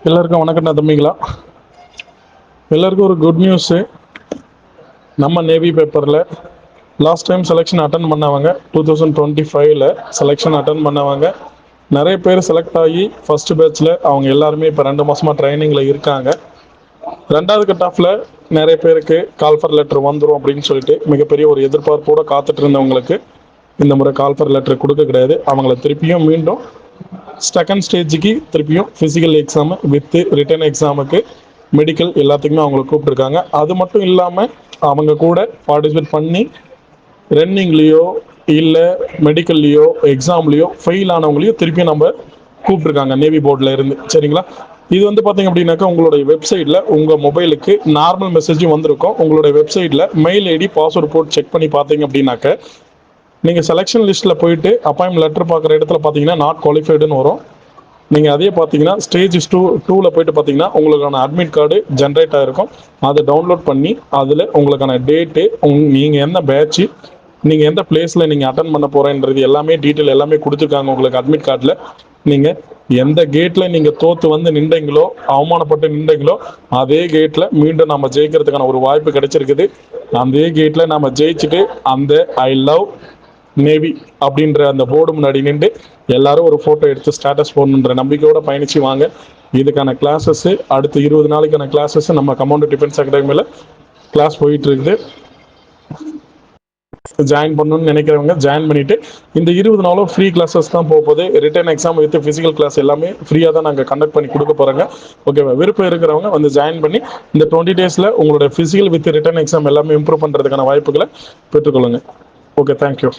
எல்லாருக்கும் வணக்கம்டா தம்பிங்களா. எல்லாருக்கும் ஒரு குட் நியூஸு. நம்ம நேவி பேப்பரில் லாஸ்ட் டைம் செலெக்ஷன் அட்டன் பண்ணவங்க 2025 செலெக்ஷன் அட்டன் பண்ணவங்க நிறைய பேர் செலக்ட் ஆகி ஃபர்ஸ்ட் பேட்சில் அவங்க எல்லாருமே இப்போ 2 மாதமாக ட்ரைனிங்கில் இருக்காங்க. ரெண்டாவது கட் ஆஃபில் நிறைய பேருக்கு கால்ஃபர் லெட்டர் வந்துடும் அப்படின்னு சொல்லிட்டு மிகப்பெரிய ஒரு எதிர்பார்ப்போடு காத்துட்டு இருந்தவங்களுக்கு இந்த முறை கால்ஃபர் லெட்டர் கொடுக்க கிடையாது. அவங்கள திருப்பியும் மீண்டும் செகண்ட் ஸ்டேஜுக்கு திருப்பியும் ஃபிசிக்கல் எக்ஸாமு வித் ரிட்டன் எக்ஸாமுக்கு மெடிக்கல் எல்லாத்துக்குமே அவங்களை கூப்பிட்டுருக்காங்க. அது மட்டும் இல்லாமல் அவங்க கூட பார்ட்டிசிபேட் பண்ணி ரன்னிங்லேயோ இல்லை மெடிக்கல்லையோ எக்ஸாம்லேயோ ஃபெயில் ஆனவங்களையும் திருப்பியும் நம்ம கூப்பிட்டுருக்காங்க நேவி போர்டில் இருந்து. சரிங்களா? இது வந்து பார்த்தீங்க அப்படின்னாக்கா உங்களுடைய வெப்சைட்டில் உங்கள் மொபைலுக்கு நார்மல் மெசேஜும் வந்திருக்கும். உங்களுடைய வெப்சைட்டில் மெயில் ஐடி பாஸ்வேர்டு போட்டு செக் பண்ணி பார்த்தீங்க அப்படின்னாக்க நீங்கள் செலெக்ஷன் லிஸ்ட்டில் போயிட்டு அப்பாயின்மெண்ட் லெட்டர் பார்க்குற இடத்துல பார்த்தீங்கன்னா நாட் குவாலிஃபைடுன்னு வரும். நீங்கள் அதே பார்த்தீங்கன்னா ஸ்டேஜ் 2ல் போயிட்டு பார்த்தீங்கன்னா உங்களுக்கான அட்மிட் கார்டு ஜென்ரேட் ஆகிருக்கும். அதை டவுன்லோட் பண்ணி அதில் உங்களுக்கான டேட்டு, நீங்கள் எந்த பேட்ச்சு, நீங்கள் எந்த பிளேஸில் நீங்கள் அட்டன் பண்ண போகிறேன்றது எல்லாமே டீட்டெயில் எல்லாமே கொடுத்துருக்காங்க உங்களுக்கு அட்மிட் கார்டில். நீங்கள் எந்த கேட்டில் நீங்கள் தோற்று வந்து நின்றீங்களோ, அவமானப்பட்டு நின்றீங்களோ, அதே கேட்டில் மீண்டும் நம்ம ஜெயிக்கிறதுக்கான ஒரு வாய்ப்பு கிடைச்சிருக்குது. அதே கேட்டில் நம்ம ஜெயிச்சுட்டு அந்த ஐ லவ் நேவி அப்படின்ற அந்த போர்டு முன்னாடி நின்று எல்லாரும் ஒரு ஃபோட்டோ எடுத்து ஸ்டேட்டஸ் போடணுன்ற நம்பிக்கையோடு பயணிச்சு வாங்க. இதுக்கான கிளாஸஸ் அடுத்து 20 நாளைக்கான கிளாஸஸ் நம்ம கமாண்டோ டிஃபென்ஸ் அகாடமியில் கிளாஸ் போயிட்டு இருக்குது. ஜாயின் பண்ணணும்னு நினைக்கிறவங்க ஜாயின் பண்ணிட்டு இந்த 20 நாளும் ஃப்ரீ கிளாஸஸ் தான் போகுது. Written exam with physical class எல்லாமே ஃப்ரீயாக தான் நாங்கள் கண்டக்ட் பண்ணி கொடுக்க போகிறோங்க. ஓகேவா? விருப்பம் இருக்கிறவங்க வந்து ஜாயின் பண்ணி இந்த 20 டேஸில் உங்களோட ஃபிசிக்கல் வித் ரிட்டன் எக்ஸாம் எல்லாமே இம்ப்ரூவ் பண்ணுறதுக்கான வாய்ப்புகளை பெற்றுக்கொள்ளுங்க. Okay, thank you.